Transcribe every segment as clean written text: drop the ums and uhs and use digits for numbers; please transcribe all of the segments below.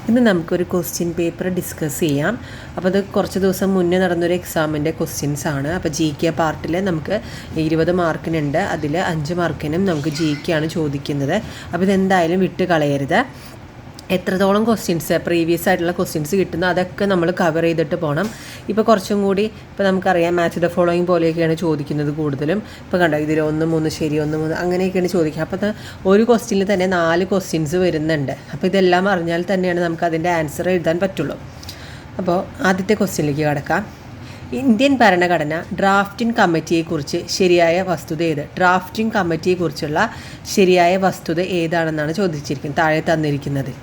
ഇന്ന് നമുക്കൊരു question paper discuss ചെയ്യാം. അപ്പോൾ അത് കുറച്ച് ദിവസം മുന്നേ നടന്നൊരു എക്സാമിൻ്റെ ക്വസ്റ്റ്യൻസ് ആണ്. അപ്പോൾ ജി കെ പാർട്ടിൽ നമുക്ക് 20 മാർക്കിനുണ്ട്. അതിൽ 5 മാർക്കിനും നമുക്ക് ജി കെ ആണ് ചോദിക്കുന്നത്. അപ്പോൾ ഇതെന്തായാലും വിട്ട് കളയരുത്. എത്രത്തോളം ക്വസ്റ്റ്യൻസ് പ്രീവിയസ് ആയിട്ടുള്ള ക്വസ്റ്റ്യൻസ് കിട്ടുന്നു അതൊക്കെ നമ്മൾ കവർ ചെയ്തിട്ട് പോകണം. ഇപ്പോൾ കുറച്ചും കൂടി ഇപ്പോൾ നമുക്കറിയാം മാച്ച് ദ ഫോളോയിങ് പോലെയൊക്കെയാണ് ചോദിക്കുന്നത് കൂടുതലും. ഇപ്പോൾ കണ്ടോ ഇതിൽ 1, 3 ശരി 1, 3 അങ്ങനെയൊക്കെയാണ് ചോദിക്കുക. അപ്പോൾ ഒരു ക്വസ്റ്റ്യനിൽ തന്നെ 4 ക്വസ്റ്റ്യൻസ് വരുന്നുണ്ട്. അപ്പോൾ ഇതെല്ലാം അറിഞ്ഞാൽ തന്നെയാണ് നമുക്ക് അതിൻ്റെ ആൻസർ എഴുതാൻ പറ്റുള്ളൂ. അപ്പോൾ ആദ്യത്തെ ക്വസ്റ്റ്യനിലേക്ക് കടക്കാം. ഇന്ത്യൻ ഭരണഘടന ഡ്രാഫ്റ്റിംഗ് കമ്മിറ്റിയെക്കുറിച്ച് ശരിയായ വസ്തുത ഏത്? ഡ്രാഫ്റ്റിംഗ് കമ്മിറ്റിയെക്കുറിച്ചുള്ള ശരിയായ വസ്തുത ഏതാണെന്നാണ് ചോദിച്ചിരിക്കുന്നത്, താഴെ തന്നിരിക്കുന്നത്.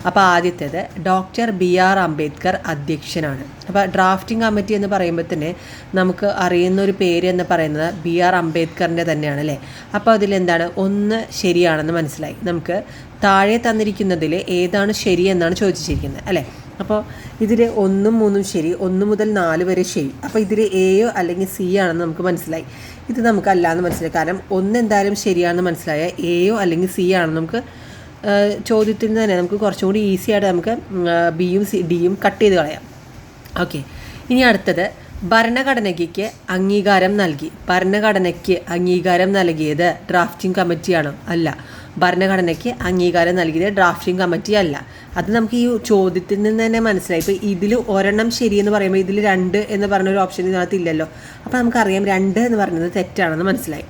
അപ്പോൾ ആദ്യത്തേത് ഡോക്ടർ BR അംബേദ്കർ അധ്യക്ഷനാണ്. അപ്പോൾ ഡ്രാഫ്റ്റിംഗ് കമ്മിറ്റി എന്ന് പറയുമ്പോൾ തന്നെ നമുക്ക് അറിയുന്ന ഒരു പേര് എന്ന് പറയുന്നത് BR അംബേദ്കറിൻ്റെ തന്നെയാണ് അല്ലേ. അപ്പോൾ അതിലെന്താണ് 1 ശരിയാണെന്ന് മനസ്സിലായി. നമുക്ക് താഴെ തന്നിരിക്കുന്നതിൽ ഏതാണ് ശരി എന്നാണ് ചോദിച്ചിരിക്കുന്നത് അല്ലേ. അപ്പോൾ ഇതിൽ 1, 3 ശരി, 1 മുതൽ 4 വരെ ശരി. അപ്പോൾ ഇതിൽ എയോ അല്ലെങ്കിൽ സി ആണെന്ന് നമുക്ക് മനസ്സിലായി. ഇത് നമുക്കല്ലാന്ന് മനസ്സിലായി. കാരണം 1 എന്തായാലും ശരിയാണെന്ന് മനസ്സിലായ എയോ അല്ലെങ്കിൽ സി ആണെന്ന് നമുക്ക് ചോദ്യത്തിൽ തന്നെ നമുക്ക് കുറച്ചും കൂടി ഈസി ആയിട്ട് നമുക്ക് ബിയും ഡിയും കട്ട് ചെയ്ത് കളയാം. ഓക്കെ, ഇനി അടുത്തത് ഭരണഘടനയ്ക്ക് അംഗീകാരം നൽകി. ഭരണഘടനയ്ക്ക് അംഗീകാരം നൽകിയത് ഡ്രാഫ്റ്റിംഗ് കമ്മിറ്റിയാണോ? അല്ല. ഭരണഘടനയ്ക്ക് അംഗീകാരം നൽകിയത് ഡ്രാഫ്റ്റിംഗ് കമ്മിറ്റി അല്ല. അത് നമുക്ക് ഈ ചോദ്യത്തിൽ നിന്ന് തന്നെ മനസ്സിലായി. ഇപ്പോൾ ഇതിൽ ഒരെണ്ണം ശരിയെന്ന് പറയുമ്പോൾ ഇതിൽ 2 എന്ന് പറഞ്ഞൊരു ഓപ്ഷൻ ഇതിനകത്ത് ഇല്ലല്ലോ. അപ്പോൾ നമുക്കറിയാം 2 എന്ന് പറയുന്നത് തെറ്റാണെന്ന് മനസ്സിലായി.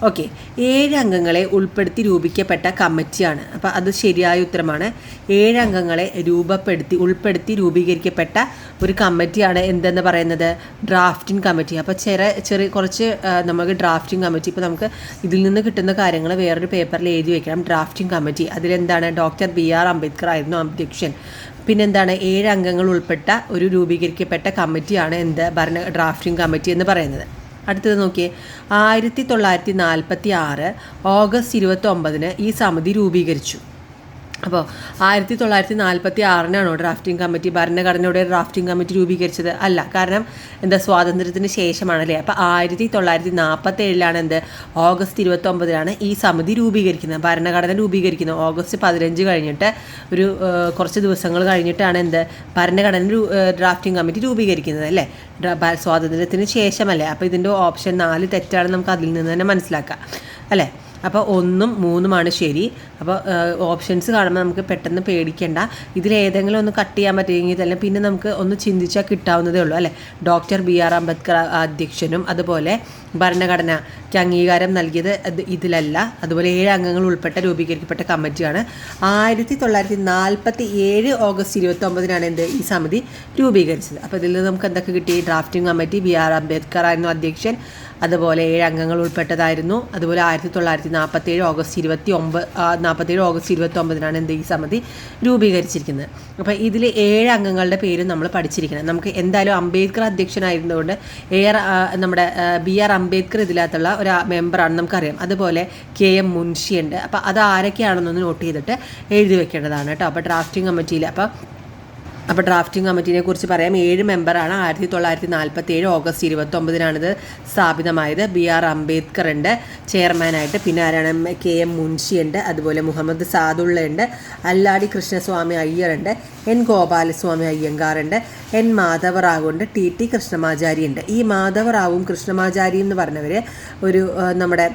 ഓക്കെ, 7 അംഗങ്ങളെ ഉൾപ്പെടുത്തി രൂപീകരിക്കപ്പെട്ട കമ്മിറ്റിയാണ്. അപ്പോൾ അത് ശരിയായ ഉത്തരമാണ്. 7 അംഗങ്ങളെ ഉൾപ്പെടുത്തി രൂപീകരിക്കപ്പെട്ട ഒരു കമ്മിറ്റിയാണ് എന്തെന്ന് പറയുന്നത് ഡ്രാഫ്റ്റിംഗ് കമ്മിറ്റി. അപ്പോൾ കുറച്ച് നമുക്ക് ഡ്രാഫ്റ്റിംഗ് കമ്മിറ്റി ഇപ്പോൾ നമുക്ക് ഇതിൽ നിന്ന് കിട്ടുന്ന കാര്യങ്ങൾ വേറൊരു പേപ്പറിൽ എഴുതി വെക്കണം. ഡ്രാഫ്റ്റിംഗ് കമ്മിറ്റി അതിലെന്താണ് ഡോക്ടർ BR അംബേദ്കർ ആയിരുന്നു അധ്യക്ഷൻ. പിന്നെന്താണ് 7 അംഗങ്ങൾ ഉൾപ്പെട്ട ഒരു രൂപീകരിക്കപ്പെട്ട കമ്മിറ്റിയാണ് ഡ്രാഫ്റ്റിംഗ് കമ്മിറ്റി എന്ന് പറയുന്നത്. അടുത്തത് നോക്കിയേ, 1946 ഓഗസ്റ്റ് 29 ഈ സമിതി രൂപീകരിച്ചു. അപ്പോൾ 1946 ഡ്രാഫ്റ്റിംഗ് കമ്മിറ്റി ഭരണഘടനയുടെ ഡ്രാഫ്റ്റിംഗ് കമ്മിറ്റി രൂപീകരിച്ചത്? അല്ല. കാരണം സ്വാതന്ത്ര്യത്തിന് ശേഷമാണല്ലേ. അപ്പോൾ 1947 ഓഗസ്റ്റ് 29 ഈ സമിതി രൂപീകരിക്കുന്നത്, ഭരണഘടന രൂപീകരിക്കുന്നത്. ഓഗസ്റ്റ് 15 കഴിഞ്ഞിട്ട് ഒരു കുറച്ച് ദിവസങ്ങൾ കഴിഞ്ഞിട്ടാണ് ഭരണഘടന ഡ്രാഫ്റ്റിംഗ് കമ്മിറ്റി രൂപീകരിക്കുന്നത് അല്ലേ. സ്വാതന്ത്ര്യത്തിന് ശേഷമല്ലേ. അപ്പോൾ ഇതിൻ്റെ ഓപ്ഷൻ 4 തെറ്റാണെന്ന് നമുക്ക് അതിൽ നിന്ന് തന്നെ മനസ്സിലാക്കാം അല്ലേ. അപ്പോൾ 1ഉം 3ഉമാണ് ശരി. അപ്പോൾ ഓപ്ഷൻസ് കാണുമ്പോൾ നമുക്ക് പെട്ടെന്ന് പേടിക്കേണ്ട. ഇതിലേതെങ്കിലും ഒന്ന് കട്ട് ചെയ്യാൻ പറ്റുമെങ്കിൽ തന്നെ പിന്നെ നമുക്ക് ഒന്ന് ചിന്തിച്ചാൽ കിട്ടാവുന്നതേ ഉള്ളൂ അല്ലേ. ഡോക്ടർ BR അംബേദ്കർ അധ്യക്ഷനും അതുപോലെ ഭരണഘടനയ്ക്ക് അംഗീകാരം നൽകിയത് ഇതിലല്ല. അതുപോലെ 7 അംഗങ്ങൾ ഉൾപ്പെട്ട രൂപീകരിക്കപ്പെട്ട കമ്മിറ്റിയാണ്. 1947 ഓഗസ്റ്റ് 29 ഈ സമിതി രൂപീകരിച്ചത്. അപ്പോൾ ഇതിൽ നിന്ന് നമുക്ക് എന്തൊക്കെ കിട്ടി? ഡ്രാഫ്റ്റിംഗ് കമ്മിറ്റി BR അംബേദ്കർ ആയിരുന്നു അധ്യക്ഷൻ, അതുപോലെ 7 അംഗങ്ങൾ ഉൾപ്പെട്ടതായിരുന്നു. അതുപോലെ 1947 ഓഗസ്റ്റ് 29 ഈ സമിതി രൂപീകരിച്ചിരിക്കുന്നത്. അപ്പോൾ ഇതിൽ 7 അംഗങ്ങളുടെ പേര് നമ്മൾ പഠിച്ചിരിക്കണം. നമുക്ക് എന്തായാലും അംബേദ്കർ അധ്യക്ഷനായിരുന്നതുകൊണ്ട് നമ്മുടെ BR അംബേദ്കർ ഇതിനകത്തുള്ള ഒരു മെമ്പറാണ് നമുക്കറിയാം. അതുപോലെ KM മുൻഷി ഉണ്ട്. അപ്പോൾ അത് ആരൊക്കെയാണെന്നൊന്ന് നോട്ട് ചെയ്തിട്ട് എഴുതി വെക്കേണ്ടതാണ് കേട്ടോ. അപ്പോൾ ഡ്രാഫ്റ്റിംഗ് കമ്മിറ്റിയിൽ അപ്പോൾ ഡ്രാഫ്റ്റിംഗ് കമ്മിറ്റിനെ കുറിച്ച് പറയാം. 7 മെമ്പറാണ്. 1947 ഓഗസ്റ്റ് 29 സ്ഥാപിതമായത്. BR അംബേദ്കർ ഉണ്ട് ചെയർമാനായിട്ട്. പിന്നെ ആരാണ്? KM മുൻഷി ഉണ്ട്. അതുപോലെ മുഹമ്മദ് സാദുള്ള ഉണ്ട്. അല്ലാടി കൃഷ്ണസ്വാമി അയ്യർ ഉണ്ട്. N ഗോപാലസ്വാമി അയ്യങ്കാർ ഉണ്ട്. N മാധവറാവു ഉണ്ട്. TT കൃഷ്ണമാചാരി ഉണ്ട്. ഈ മാധവറാവും കൃഷ്ണമാചാരിയും എന്ന് പറഞ്ഞവർ ഒരു നമ്മുടെ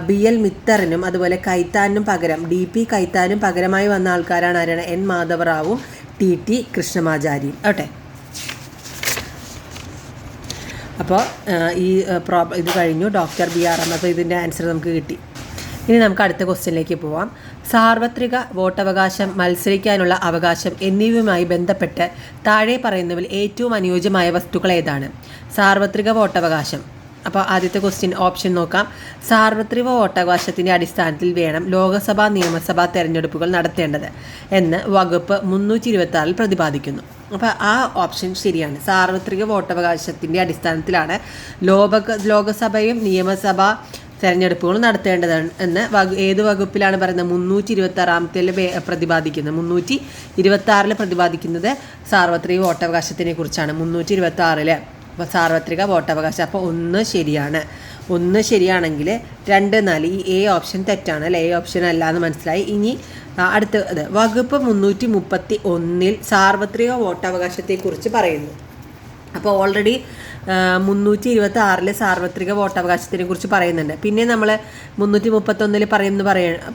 BL മിത്തറിനും അതുപോലെ കൈത്താനും പകരം DP കൈത്താനും പകരമായി വന്ന ആൾക്കാരാണ്. ആരാണ്? N മാധവറാവും TT കൃഷ്ണമാചാരിയും ഓട്ടെ. അപ്പോൾ ഇത് കഴിഞ്ഞു. ഡോക്ടർ BR അപ്പോൾ ഇതിൻ്റെ ആൻസർ നമുക്ക് കിട്ടി. ഇനി നമുക്ക് അടുത്ത ക്വസ്റ്റ്യനിലേക്ക് പോവാം. സാർവത്രിക വോട്ടവകാശം, മത്സരിക്കാനുള്ള അവകാശം എന്നിവയുമായി ബന്ധപ്പെട്ട് താഴെ പറയുന്നതിൽ ഏറ്റവും അനുയോജ്യമായ വസ്തുക്കൾ ഏതാണ്? സാർവത്രിക വോട്ടവകാശം. അപ്പോൾ ആദ്യത്തെ ക്വസ്റ്റ്യൻ ഓപ്ഷൻ നോക്കാം. സാർവത്രിക വോട്ടവകാശത്തിൻ്റെ അടിസ്ഥാനത്തിൽ വേണം ലോകസഭാ നിയമസഭാ തെരഞ്ഞെടുപ്പുകൾ നടത്തേണ്ടത് എന്ന് വകുപ്പ് 326 പ്രതിപാദിക്കുന്നു. അപ്പോൾ ആ ഓപ്ഷൻ ശരിയാണ്. സാർവത്രിക വോട്ടവകാശത്തിൻ്റെ അടിസ്ഥാനത്തിലാണ് ലോകസഭയും നിയമസഭാ തെരഞ്ഞെടുപ്പുകൾ നടത്തേണ്ടതാണ് എന്ന് ഏത് വകുപ്പിലാണ് പറയുന്നത്? 326 പ്രതിപാദിക്കുന്നത്. 326 പ്രതിപാദിക്കുന്നത് സാർവത്രിക വോട്ടവകാശത്തിനെ കുറിച്ചാണ്. 326 അപ്പോൾ സാർവത്രിക വോട്ടവകാശം. അപ്പോൾ 1 ശരിയാണ്. 1 ശരിയാണെങ്കിൽ 2, 4 ഈ എ ഓപ്ഷൻ തെറ്റാണ് അല്ലേ, എ ഓപ്ഷൻ അല്ല എന്ന് മനസ്സിലായി. ഇനി അടുത്തത് വകുപ്പ് 331 സാർവത്രിക വോട്ടവകാശത്തെക്കുറിച്ച് പറയുന്നു. അപ്പോൾ ഓൾറെഡി 326 സാർവത്രിക വോട്ടവകാശത്തിനെ കുറിച്ച് പറയുന്നുണ്ട്. പിന്നെ നമ്മൾ 331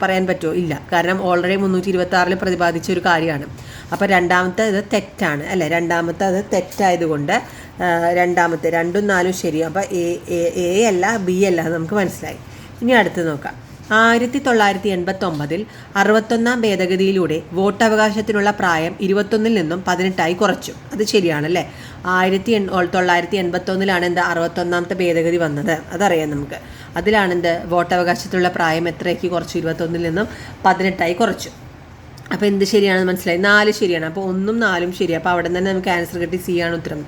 പറയാൻ പറ്റുമോ? ഇല്ല, കാരണം ഓൾറെഡി 326 പ്രതിപാദിച്ച ഒരു കാര്യമാണ്. അപ്പോൾ രണ്ടാമത്തെ ഇത് തെറ്റാണ് അല്ലേ, രണ്ടാമത്തെ അത് തെറ്റായതുകൊണ്ട് രണ്ടാമത്തെ 2ഉം 4ഉം ശരിയാണ്. അപ്പോൾ എ അല്ല ബി അല്ല എന്ന് നമുക്ക് മനസ്സിലായി. ഇനി അടുത്ത് നോക്കാം. 1989 61 ഭേദഗതിയിലൂടെ വോട്ടവകാശത്തിനുള്ള പ്രായം 21 നിന്നും 18 കുറച്ചു. അത് ശരിയാണല്ലേ. 1981 എന്താ 61 ഭേദഗതി വന്നത്, അതറിയാം നമുക്ക്. അതിലാണ് വോട്ടവകാശത്തിലുള്ള പ്രായം എത്രയാക്കി കുറച്ചു, 21 നിന്നും 18 കുറച്ചു. അപ്പോൾ എന്ത് ശരിയാണെന്ന് മനസ്സിലായി, 4 ശരിയാണ്. അപ്പോൾ 1ഉം 4ഉം ശരിയാണ്. അപ്പോൾ അവിടെ തന്നെ നമുക്ക് ആൻസർ കിട്ടി, സി ആണ് ഉത്തരം.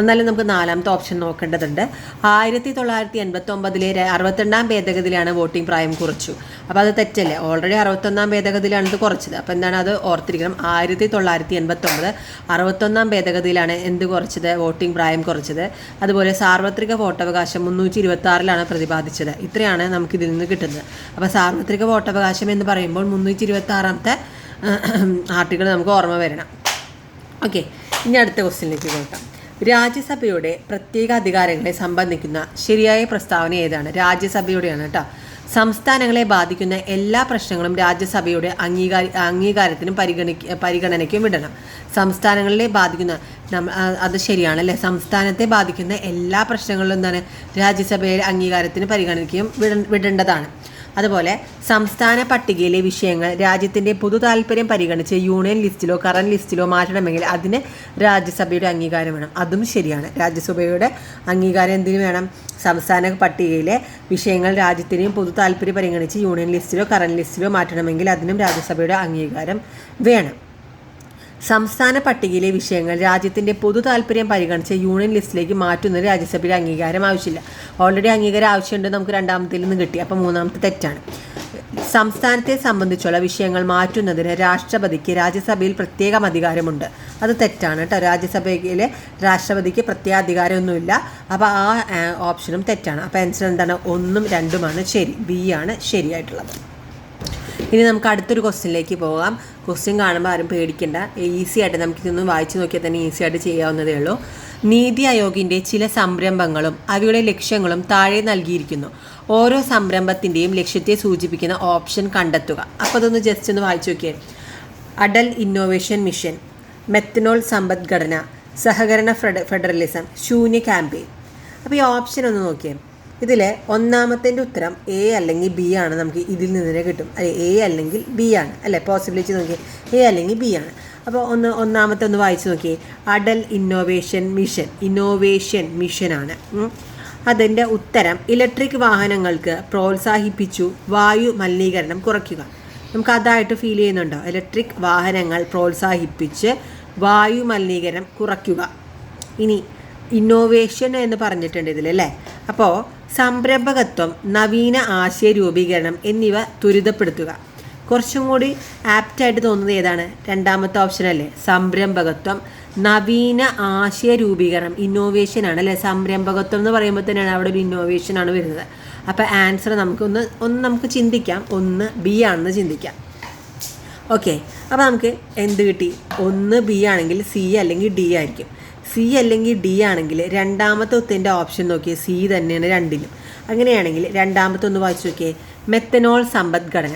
എന്നാലും നമുക്ക് 4ാമത്തെ ഓപ്ഷൻ നോക്കേണ്ടതുണ്ട്. 1989 62 ഭേദഗതിയിലാണ് വോട്ടിംഗ് പ്രായം കുറച്ചു. അപ്പോൾ അത് തെറ്റല്ലേ, ഓൾറെഡി 61 ഭേദഗതിയിലാണ് ഇത് കുറച്ചത്. അപ്പോൾ എന്താണ് അത് ഓർത്തിരിക്കണം. 1989 61 ഭേദഗതിയിലാണ് എന്ത് കുറച്ചത്, വോട്ടിംഗ് പ്രായം കുറച്ചത്. അതുപോലെ സാർവത്രിക വോട്ടവകാശം 326 പ്രതിപാദിച്ചത്. ഇത്രയാണ് നമുക്കിതിൽ നിന്ന് കിട്ടുന്നത്. അപ്പോൾ സാർവത്രിക വോട്ടവകാശം എന്ന് പറയുമ്പോൾ 326 ആർട്ടിക്കിൾ നമുക്ക് ഓർമ്മ വരണം. ഓക്കെ, ഇനി അടുത്ത ക്വസ്റ്റ്യനിലേക്ക് നോക്കാം. രാജ്യസഭയുടെ പ്രത്യേക അധികാരങ്ങളെ സംബന്ധിക്കുന്ന ശരിയായ പ്രസ്താവന ഏതാണ്? രാജ്യസഭയുടെയാണ് കേട്ടോ. സംസ്ഥാനങ്ങളെ ബാധിക്കുന്ന എല്ലാ പ്രശ്നങ്ങളും രാജ്യസഭയുടെ അംഗീകാരത്തിനും പരിഗണനയ്ക്കും വിടണം. സംസ്ഥാനങ്ങളെ ബാധിക്കുന്ന അത് ശരിയാണല്ലേ, സംസ്ഥാനത്തെ ബാധിക്കുന്ന എല്ലാ പ്രശ്നങ്ങളിലും എന്താണ് രാജ്യസഭയുടെ അംഗീകാരത്തിനും പരിഗണനയ്ക്കും വിടേണ്ടതാണ്. അതുപോലെ സംസ്ഥാന പട്ടികയിലെ വിഷയങ്ങൾ രാജ്യത്തിൻ്റെ പൊതു താല്പര്യം പരിഗണിച്ച് യൂണിയൻ ലിസ്റ്റിലോ കറന്റ് ലിസ്റ്റിലോ മാറ്റണമെങ്കിൽ അതിന് രാജ്യസഭയുടെ അംഗീകാരം വേണം. അതും ശരിയാണ്. രാജ്യസഭയുടെ അംഗീകാരം എന്തിനു വേണം? സംസ്ഥാന പട്ടികയിലെ വിഷയങ്ങൾ രാജ്യത്തിൻ്റെയും പൊതു താല്പര്യം പരിഗണിച്ച് യൂണിയൻ ലിസ്റ്റിലോ കറന്റ് ലിസ്റ്റിലോ മാറ്റണമെങ്കിൽ അതിനും രാജ്യസഭയുടെ അംഗീകാരം വേണം. സംസ്ഥാന പട്ടികയിലെ വിഷയങ്ങൾ രാജ്യത്തിൻ്റെ പൊതു താല്പര്യം പരിഗണിച്ച് യൂണിയൻ ലിസ്റ്റിലേക്ക് മാറ്റുന്നതിന് രാജ്യസഭയുടെ അംഗീകാരം ആവശ്യമില്ല. ഓൾറെഡി അംഗീകാരം ആവശ്യമുണ്ട്, നമുക്ക് രണ്ടാമത്തിൽ നിന്ന് കിട്ടി. അപ്പോൾ 3ാമത്തെ തെറ്റാണ്. സംസ്ഥാനത്തെ സംബന്ധിച്ചുള്ള വിഷയങ്ങൾ മാറ്റുന്നതിന് രാഷ്ട്രപതിക്ക് രാജ്യസഭയിൽ പ്രത്യേകം അധികാരമുണ്ട്. അത് തെറ്റാണ് കേട്ടോ. രാജ്യസഭയിലെ രാഷ്ട്രപതിക്ക് പ്രത്യേക അധികാരമൊന്നുമില്ല. അപ്പോൾ ആ ഓപ്ഷനും തെറ്റാണ്. അപ്പോൾ ആൻസർ എന്താണ്? 1ഉം 2ഉമാണ് ശരി, ബി ആണ് ശരിയായിട്ടുള്ളത്. ഇനി നമുക്ക് അടുത്തൊരു ക്വസ്റ്റ്യനിലേക്ക് പോകാം. ക്വസ്റ്റ്യൻ കാണുമ്പോൾ ആരും പേടിക്കേണ്ട, ഈസി ആയിട്ട് നമുക്കിതൊന്ന് വായിച്ച് നോക്കിയാൽ തന്നെ ഈസി ആയിട്ട് ചെയ്യാവുന്നതേ ഉള്ളൂ. നീതി ആയോഗിൻ്റെ ചില സംരംഭങ്ങളും അവയുടെ ലക്ഷ്യങ്ങളും താഴെ നൽകിയിരിക്കുന്നു. ഓരോ സംരംഭത്തിൻ്റെയും ലക്ഷ്യത്തെ സൂചിപ്പിക്കുന്ന ഓപ്ഷൻ കണ്ടെത്തുക. അപ്പോൾ അതൊന്ന് ജസ്റ്റ് ഒന്ന് വായിച്ചു നോക്കിയേ. അടൽ ഇന്നോവേഷൻ മിഷൻ, മെത്തനോൾ സമ്പദ്ഘടന, സഹകരണ ഫെഡറലിസം, ശൂന്യ ക്യാമ്പയിൻ. അപ്പോൾ ഈ ഓപ്ഷൻ ഒന്ന് നോക്കിയേ. ഇതിൽ ഒന്നാമത്തിൻ്റെ ഉത്തരം എ അല്ലെങ്കിൽ ബി ആണ്. നമുക്ക് ഇതിൽ നിന്ന് തന്നെ കിട്ടും. അല്ലെ, എ അല്ലെങ്കിൽ ബി ആണ് അല്ലേ, പോസിബിലിറ്റി നോക്കിയേ, എ അല്ലെങ്കിൽ ബി ആണ്. അപ്പോൾ ഒന്നാമത്തെ ഒന്ന് വായിച്ച് നോക്കിയേ. അടൽ ഇന്നോവേഷൻ മിഷനാണ്. അതിൻ്റെ ഉത്തരം ഇലക്ട്രിക് വാഹനങ്ങൾക്ക് പ്രോത്സാഹിപ്പിച്ചു വായു മലിനീകരണം കുറയ്ക്കുക. നമുക്ക് അതായിട്ട് ഫീൽ ചെയ്യുന്നുണ്ടോ? ഇലക്ട്രിക് വാഹനങ്ങൾ പ്രോത്സാഹിപ്പിച്ച് വായു മലിനീകരണം കുറയ്ക്കുക. ഇനി ഇന്നോവേഷൻ എന്ന് പറഞ്ഞിട്ടുണ്ട് ഇതിലല്ലേ. അപ്പോൾ സംരംഭകത്വം, നവീന ആശയ രൂപീകരണം എന്നിവ ത്വരിതപ്പെടുത്തുക. കുറച്ചും കൂടി ആപ്റ്റായിട്ട് തോന്നുന്നത് ഏതാണ്? രണ്ടാമത്തെ ഓപ്ഷൻ അല്ലേ, സംരംഭകത്വം, നവീന ആശയ രൂപീകരണം, ഇന്നോവേഷൻ ആണ് അല്ലേ. സംരംഭകത്വം എന്ന് പറയുമ്പോൾ തന്നെയാണ് അവിടെ ഒരു ഇന്നോവേഷൻ ആണ് വരുന്നത്. അപ്പോൾ ആൻസർ നമുക്ക് ചിന്തിക്കാം, 1 ബി ആണെന്ന് ചിന്തിക്കാം. ഓക്കെ, അപ്പോൾ നമുക്ക് എന്ത് കിട്ടി? 1 ബി ആണെങ്കിൽ സി അല്ലെങ്കിൽ ഡി ആയിരിക്കും. സി അല്ലെങ്കിൽ ഡി ആണെങ്കിൽ രണ്ടാമത്തെ ഉത്തരൻ്റെ ഓപ്ഷൻ നോക്കിയേ, സി തന്നെയാണ് രണ്ടിലും. അങ്ങനെയാണെങ്കിൽ രണ്ടാമത്തെ ഒന്ന് വായിച്ചു നോക്കിയേ. മെത്തനോൾ സമ്പദ്ഘടന.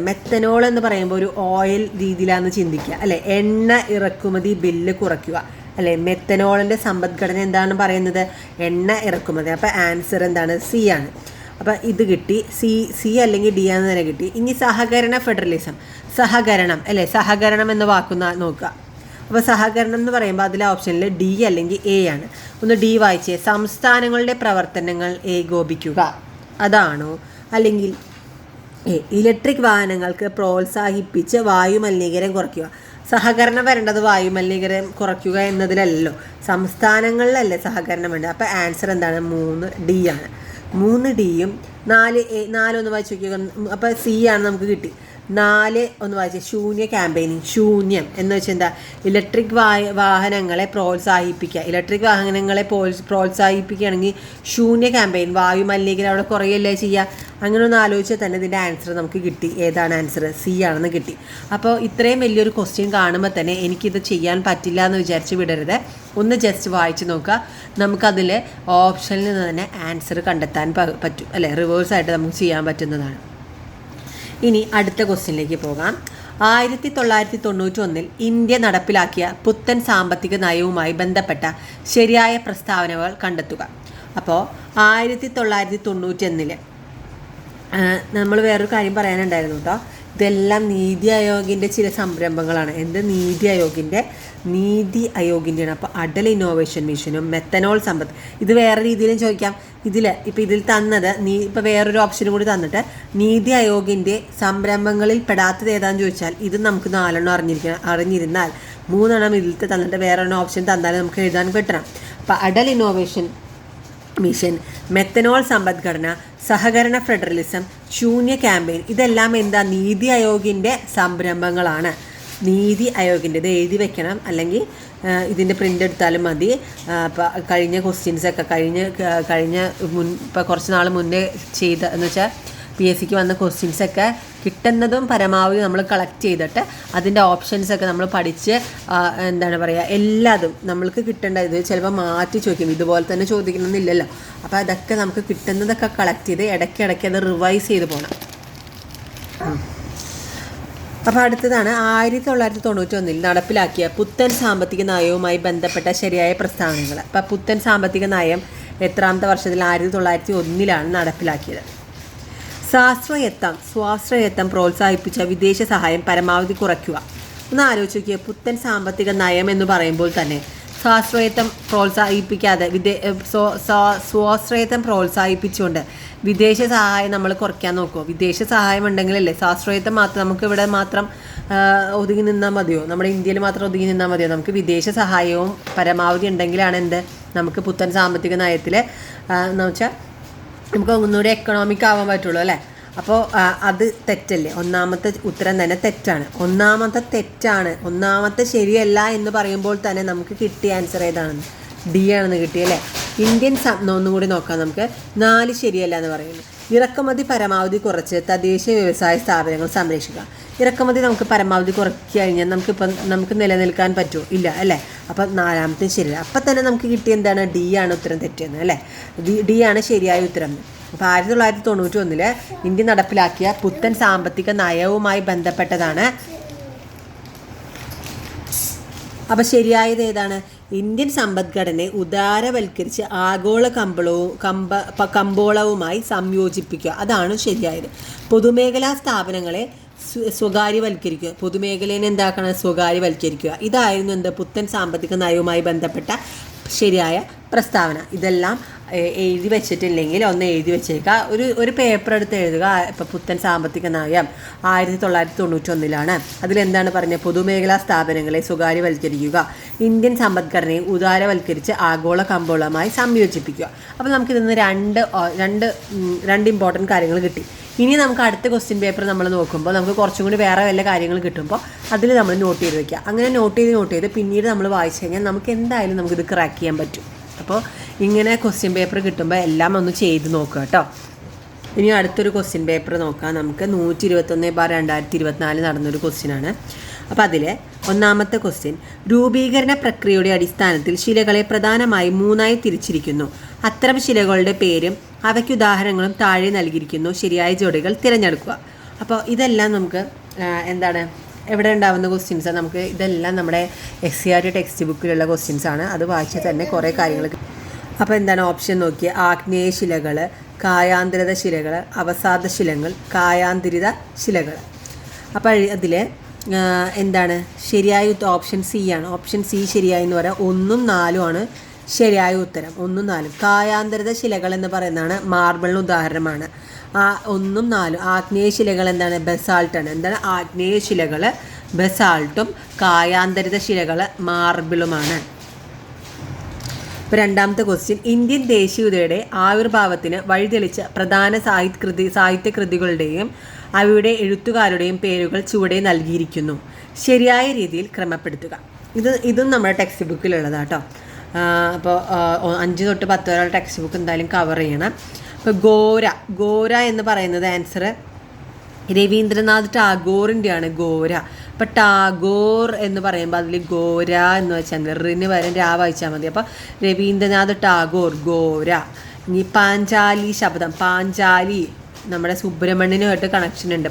മെത്തനോൾ എന്ന് പറയുമ്പോൾ ഒരു ഓയിൽ രീതിയിലാണെന്ന് ചിന്തിക്കുക അല്ലേ. എണ്ണ ഇറക്കുമതി ബില്ല് കുറയ്ക്കുക അല്ലേ. മെത്തനോളിൻ്റെ സമ്പദ്ഘടന എന്താണ് പറയുന്നത്? എണ്ണ ഇറക്കുമതി. അപ്പോൾ ആൻസർ എന്താണ്? സി ആണ്. അപ്പോൾ ഇത് കിട്ടി, സി അല്ലെങ്കിൽ ഡി ആണെന്ന് തന്നെ കിട്ടി. ഇനി സഹകരണ ഫെഡറലിസം, സഹകരണം അല്ലേ. സഹകരണം എന്ന വാക്കുന്ന നോക്കുക. അപ്പോൾ സഹകരണം എന്ന് പറയുമ്പോൾ അതിലെ ഓപ്ഷനിൽ ഡി അല്ലെങ്കിൽ എ ആണ്. ഒന്ന് ഡി വായിച്ചേ. സംസ്ഥാനങ്ങളുടെ പ്രവർത്തനങ്ങൾ ഏകോപിക്കുക, അതാണോ? അല്ലെങ്കിൽ ഇലക്ട്രിക് വാഹനങ്ങൾക്ക് പ്രോത്സാഹിപ്പിച്ച് വായു മലിനീകരണം കുറയ്ക്കുക. സഹകരണം വരേണ്ടത് വായു മലിനീകരണം കുറയ്ക്കുക എന്നതിലല്ലോ, സംസ്ഥാനങ്ങളിലല്ലേ സഹകരണം വേണ്ടത്. അപ്പോൾ ആൻസർ എന്താണ്? 3 ഡി ആണ്. 3 ഡിയും 4 ഒന്ന് വായിച്ച് നോക്കിയ. അപ്പോൾ സി ആണ് നമുക്ക് കിട്ടി. 4 ഒന്ന് വായിച്ചേ. ശൂന്യ ക്യാമ്പയിനിങ്. ശൂന്യം എന്ന് വെച്ചാൽ എന്താ? ഇലക്ട്രിക് വാഹനങ്ങളെ പ്രോത്സാഹിപ്പിക്കുക. ഇലക്ട്രിക് വാഹനങ്ങളെ പ്രോത്സാഹിപ്പിക്കുകയാണെങ്കിൽ ശൂന്യ ക്യാമ്പയിൻ, വായു മലിനീകരണം അവിടെ കുറയല്ലേ ചെയ്യുക. അങ്ങനെ ഒന്ന് ആലോചിച്ചാൽ തന്നെ ഇതിൻ്റെ ആൻസർ നമുക്ക് കിട്ടി. ഏതാണ് ആൻസർ? സി ആണെന്ന് കിട്ടി. അപ്പോൾ ഇത്രയും വലിയൊരു ക്വസ്റ്റ്യൻ കാണുമ്പോൾ തന്നെ എനിക്കിത് ചെയ്യാൻ പറ്റില്ല എന്ന് വിചാരിച്ച് വിടരുത്. ഒന്ന് ജസ്റ്റ് വായിച്ച് നോക്കുക. നമുക്കതിൽ ഓപ്ഷനിൽ നിന്ന് തന്നെ ആൻസർ കണ്ടെത്താൻ പറ്റും അല്ലേ? റിവേഴ്സായിട്ട് നമുക്ക് ചെയ്യാൻ പറ്റുന്നതാണ്. ഇനി അടുത്ത ക്വസ്റ്റ്യനിലേക്ക് പോകാം. 1991 ഇന്ത്യ നടപ്പിലാക്കിയ പുത്തൻ സാമ്പത്തിക നയവുമായി ബന്ധപ്പെട്ട ശരിയായ പ്രസ്താവനകൾ കണ്ടെത്തുക. അപ്പോൾ 1991 നമ്മൾ വേറൊരു കാര്യം പറയാനുണ്ടായിരുന്നു കേട്ടോ. ഇതെല്ലാം നീതി ആയോഗിൻ്റെ ചില സംരംഭങ്ങളാണ്. നീതി ആയോഗിൻ്റെയാണ്. അപ്പോൾ അടൽ ഇന്നോവേഷൻ മിഷനും മെത്തനോൾ സമ്പത്ത്, ഇത് വേറെ രീതിയിലും ചോദിക്കാം. ഇതിൽ തന്നത് ഇപ്പോൾ വേറൊരു ഓപ്ഷനും കൂടി തന്നിട്ട് നീതി ആയോഗിൻ്റെ സംരംഭങ്ങളിൽ പെടാത്തത് ഏതാണെന്ന് ചോദിച്ചാൽ ഇത് നമുക്ക് 4 അറിഞ്ഞിരുന്നാൽ 3 ഇതിലത്തെ തന്നിട്ട് വേറെ ഓപ്ഷൻ തന്നാലും നമുക്ക് എഴുതാൻ കിട്ടണം. അപ്പോൾ അടൽ ഇന്നോവേഷൻ മിഷൻ, മെത്തനോൾ സമ്പദ്ഘടന, സഹകരണ ഫെഡറലിസം, ശൂന്യ ക്യാമ്പയിൻ, ഇതെല്ലാം എന്താ? നീതി ആയോഗിൻ്റെ സംരംഭങ്ങളാണ്. നീതി ആയോഗിൻ്റെ ഇത് എഴുതി വെക്കണം, അല്ലെങ്കിൽ ഇതിൻ്റെ പ്രിൻ്റ് എടുത്താലും മതി. കഴിഞ്ഞ ക്വസ്റ്റ്യൻസൊക്കെ ഇപ്പോൾ കുറച്ച് നാൾ മുന്നേ എന്ന് വെച്ചാൽ PSCക്ക് വന്ന ക്വസ്റ്റ്യൻസൊക്കെ കിട്ടുന്നതും പരമാവധി നമ്മൾ കളക്ട് ചെയ്തിട്ട് അതിൻ്റെ ഓപ്ഷൻസൊക്കെ നമ്മൾ പഠിച്ച് എന്താണ് പറയുക, എല്ലാതും നമ്മൾക്ക് കിട്ടേണ്ട ഇത് ചിലപ്പോൾ മാറ്റി ചോദിക്കും. ഇതുപോലെ തന്നെ ചോദിക്കണമെന്നില്ലല്ലോ. അപ്പോൾ അതൊക്കെ നമുക്ക് കിട്ടുന്നതൊക്കെ കളക്ട് ചെയ്ത് ഇടയ്ക്കിടയ്ക്ക് അത് റിവൈസ് ചെയ്ത് പോകണം. അപ്പോൾ അടുത്തതാണ് 1991 നടപ്പിലാക്കിയ പുത്തൻ സാമ്പത്തിക നയവുമായി ബന്ധപ്പെട്ട ശരിയായ പ്രസ്താവനകൾ. അപ്പോൾ പുത്തൻ സാമ്പത്തിക നയം എത്രാമത്തെ വർഷത്തിൽ? 1901 നടപ്പിലാക്കിയത്. സ്വാശ്രയത്വം പ്രോത്സാഹിപ്പിച്ച വിദേശ സഹായം പരമാവധി കുറയ്ക്കുക. ഒന്ന് ആലോചിച്ച് നോക്കിയാൽ, പുത്തൻ സാമ്പത്തിക നയം എന്ന് പറയുമ്പോൾ തന്നെ സ്വാശ്രയത്വം പ്രോത്സാഹിപ്പിക്കാതെ സ്വാശ്രയത്വം പ്രോത്സാഹിപ്പിച്ചുകൊണ്ട് വിദേശ സഹായം നമ്മൾ കുറയ്ക്കാൻ നോക്കുമോ? വിദേശ സഹായം ഉണ്ടെങ്കിലല്ലേ സ്വാശ്രയത്വം മാത്രം നമുക്ക് ഇവിടെ മാത്രം ഒതുങ്ങി നിന്നാൽ മതിയോ? നമ്മുടെ ഇന്ത്യയിൽ മാത്രം ഒതുങ്ങി നിന്നാൽ മതിയോ? നമുക്ക് വിദേശ സഹായവും പരമാവധി ഉണ്ടെങ്കിലാണ് നമുക്ക് പുത്തൻ സാമ്പത്തിക നയത്തിൽ എന്ന് വെച്ചാൽ നമുക്ക് ഒന്നുകൂടി എക്കണോമിക് ആവാൻ പറ്റുള്ളൂ അല്ലേ? അപ്പോൾ അത് തെറ്റല്ലേ? ഒന്നാമത്തെ ഉത്തരം തന്നെ തെറ്റാണ്. ഒന്നാമത്തെ ശരിയല്ല എന്ന് പറയുമ്പോൾ തന്നെ നമുക്ക് കിട്ടിയ ആൻസർ ഏതാണെന്ന്? ഡി ആണെന്ന് കിട്ടിയല്ലേ? ഇന്ത്യൻ ഒന്നും കൂടി നോക്കാം നമുക്ക്. 4 ശരിയല്ല എന്ന് പറയുന്നു. ഇറക്കുമതി പരമാവധി കുറച്ച് തദ്ദേശീയ വ്യവസായ സ്ഥാപനങ്ങൾ സംരക്ഷിക്കുക. ഇറക്കുമതി നമുക്ക് പരമാവധി കുറയ്ക്കുക കഴിഞ്ഞാൽ നമുക്ക് നിലനിൽക്കാൻ പറ്റുമോ? ഇല്ല അല്ലേ? അപ്പം 4ാമത്തെ ശരിയല്ല. അപ്പം തന്നെ നമുക്ക് കിട്ടിയ എന്താണ്? ഡി ആണ് ഉത്തരം തെറ്റിയെന്ന് അല്ലേ? ഡി ആണ് ശരിയായ ഉത്തരം. അപ്പോൾ 1991 ഇന്ത്യ നടപ്പിലാക്കിയ പുത്തൻ സാമ്പത്തിക നയവുമായി ബന്ധപ്പെട്ടതാണ്. അപ്പോൾ ശരിയായത് ഏതാണ്? ഇന്ത്യൻ സമ്പദ്ഘടനയെ ഉദാരവൽക്കരിച്ച് ആഗോള കമ്പോളവുമായി സംയോജിപ്പിക്കുക. അതാണ് ശരിയായത്. പൊതുമേഖലാ സ്ഥാപനങ്ങളെ സ്വകാര്യവൽക്കരിക്കുക. പൊതുമേഖലയെ എന്താക്കണം? സ്വകാര്യവൽക്കരിക്കുക. ഇതായിരുന്നു പുത്തൻ സാമ്പത്തിക നയവുമായി ബന്ധപ്പെട്ട ശരിയായ പ്രസ്താവന. ഇതെല്ലാം എഴുതി വെച്ചിട്ടില്ലെങ്കിൽ ഒന്ന് എഴുതി വെച്ചേക്കുക. ഒരു പേപ്പർ എടുത്ത് എഴുതുക. ഇപ്പോൾ പുത്തൻ സാമ്പത്തിക നയം 1991 അതിലെന്താണ് പറഞ്ഞത്? പൊതുമേഖലാ സ്ഥാപനങ്ങളെ സ്വകാര്യവൽക്കരിക്കുക, ഇന്ത്യൻ സമ്പദ്ഘടനയെ ഉദാരവൽക്കരിച്ച് ആഗോള കമ്പോളമായി സംയോജിപ്പിക്കുക. അപ്പോൾ നമുക്കിതിന്ന് രണ്ട് ഇമ്പോർട്ടൻറ്റ് കാര്യങ്ങൾ കിട്ടി. ഇനി നമുക്ക് അടുത്ത ക്വസ്റ്റ്യൻ പേപ്പർ നമ്മൾ നോക്കുമ്പോൾ നമുക്ക് കുറച്ചും കൂടി വേറെ വല്ല കാര്യങ്ങൾ കിട്ടുമ്പോൾ അതിൽ നമ്മൾ നോട്ട് ചെയ്ത് വയ്ക്കുക. അങ്ങനെ നോട്ട് ചെയ്ത് പിന്നീട് നമ്മൾ വായിച്ചു കഴിഞ്ഞാൽ നമുക്ക് എന്തായാലും നമുക്കിത് ക്രാക്ക് ചെയ്യാൻ പറ്റും. അപ്പോൾ ഇങ്ങനെ ക്വസ്റ്റ്യൻ പേപ്പർ കിട്ടുമ്പോൾ എല്ലാം ഒന്ന് ചെയ്ത് നോക്കുക കേട്ടോ. ഇനി അടുത്തൊരു ക്വസ്റ്റ്യൻ പേപ്പർ നോക്കാം നമുക്ക്. 121/2024 നടന്നൊരു ക്വസ്റ്റ്യനാണ്. അപ്പോൾ അതിൽ ഒന്നാമത്തെ ക്വസ്റ്റ്യൻ, രൂപീകരണ പ്രക്രിയയുടെ അടിസ്ഥാനത്തിൽ ശിലകളെ പ്രധാനമായും 3ആയി തിരിച്ചിരിക്കുന്നു. അത്തരം ശിലകളുടെ പേരും അവയ്ക്ക് ഉദാഹരണങ്ങളും താഴെ നൽകിയിരിക്കുന്നു. ശരിയായ ജോഡികൾ തിരഞ്ഞെടുക്കുക. അപ്പോൾ ഇതെല്ലാം നമുക്ക് എവിടെ ഉണ്ടാവുന്ന ക്വസ്റ്റ്യൻസാണ്? നമുക്ക് ഇതെല്ലാം നമ്മുടെ SCERT ടെക്സ്റ്റ് ബുക്കിലുള്ള ക്വസ്റ്റ്യൻസാണ്. അത് വായിച്ചാൽ തന്നെ കുറേ കാര്യങ്ങൾ. അപ്പോൾ ഓപ്ഷൻ നോക്കിയ ആഗ്നേയ ശിലകൾ, കായാന്തരിത ശിലകൾ, അവസാദ ശിലകൾ, കായാന്തരിത ശിലകൾ. അപ്പോൾ അതിൽ ശരിയായ ഓപ്ഷൻ സി ആണ്. ഓപ്ഷൻ സി ശരിയായി എന്ന് പറയാം. 1ഉം 4ഉം ആണ് ശരിയായ ഉത്തരം. 1ഉം 4ഉം. കായാന്തരിത ശിലകൾ എന്ന് പറയുന്നതാണ് മാർബിളിന് ഉദാഹരണമാണ്. 1ഉം 4ഉം. ആഗ്നേയ ശിലകൾ ബസാൾട്ടാണ്. ആഗ്നേയ ശിലകൾ ബസാൾട്ടും കായാന്തരിത ശിലകൾ മാർബിളുമാണ്. ഇപ്പോൾ രണ്ടാമത്തെ ക്വസ്റ്റ്യൻ, ഇന്ത്യൻ ദേശീയതയുടെ ആവിർഭാവത്തിന് വഴിതെളിച്ച പ്രധാന സാഹിത്യകൃതികളുടെയും അവയുടെ എഴുത്തുകാരുടെയും പേരുകൾ ചുവടെ നൽകിയിരിക്കുന്നു. ശരിയായ രീതിയിൽ ക്രമപ്പെടുത്തുക. ഇതും നമ്മുടെ ടെക്സ്റ്റ് ബുക്കിലുള്ളതാട്ടോ. അപ്പോൾ 5 തൊട്ട് 10 വരെയുള്ള ടെക്സ്റ്റ് ബുക്ക് എന്തായാലും കവർ ചെയ്യണം. അപ്പോൾ ഗോര എന്ന് പറയുന്നത് ആൻസർ രവീന്ദ്രനാഥ് ടാഗോറിൻ്റെയാണ് ഗോര. അപ്പോൾ ടാഗോർ എന്ന് പറയുമ്പോൾ അതിൽ ഗോര എന്ന് വെച്ചാൽ റിന് വരെ രാ വായിച്ചാൽ മതി. അപ്പോൾ രവീന്ദ്രനാഥ് ടാഗോർ ഗോര. ഇനി പാഞ്ചാലി ശബ്ദം. പാഞ്ചാലി നമ്മുടെ സുബ്രഹ്മണ്യനുമായിട്ട് കണക്ഷൻ ഉണ്ട്.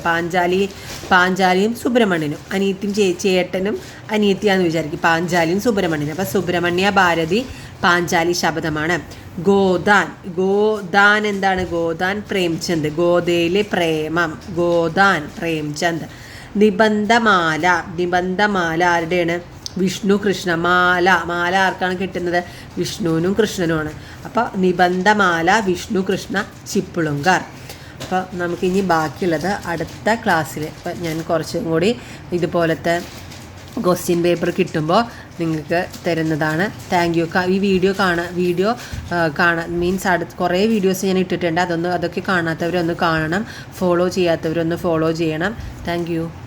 പാഞ്ചാലിയും സുബ്രഹ്മണ്യനും അനിയത്തിയും ചേട്ടനും അനിയത്തിയാന്ന് വിചാരിക്കും. പാഞ്ചാലിയും സുബ്രഹ്മണ്യനും. അപ്പോൾ സുബ്രഹ്മണ്യ ഭാരതി പാഞ്ചാലി ശബ്ദമാണ്. ഗോദാൻ എന്താണ്? ഗോദാൻ പ്രേംചന്ദ്. ഗോദയിലെ പ്രേമം. ഗോദാൻ പ്രേംചന്ദ്. നിബന്ധമാല ആരുടെയാണ്? വിഷ്ണു കൃഷ്ണ. മാല ആർക്കാണ് കിട്ടുന്നത്? വിഷ്ണുവിനും കൃഷ്ണനുമാണ്. അപ്പോൾ നിബന്ധമാല വിഷ്ണു കൃഷ്ണ ചിപ്പിളുങ്കാർ. അപ്പോൾ നമുക്കിനി ബാക്കിയുള്ളത് അടുത്ത ക്ലാസ്സിൽ ഇപ്പം ഞാൻ കുറച്ചും കൂടി ഇതുപോലത്തെ ക്വസ്റ്റ്യൻ പേപ്പർ കിട്ടുമ്പോൾ നിങ്ങൾക്ക് തരുന്നതാണ്. Thank you. ഈ വീഡിയോ കാണാൻ മീൻസ് കുറേ വീഡിയോസ് ഞാൻ ഇട്ടിട്ടുണ്ട്. അതൊക്കെ കാണാത്തവരൊന്ന് കാണണം. ഫോളോ ചെയ്യാത്തവരൊന്ന് ഫോളോ ചെയ്യണം. Thank you.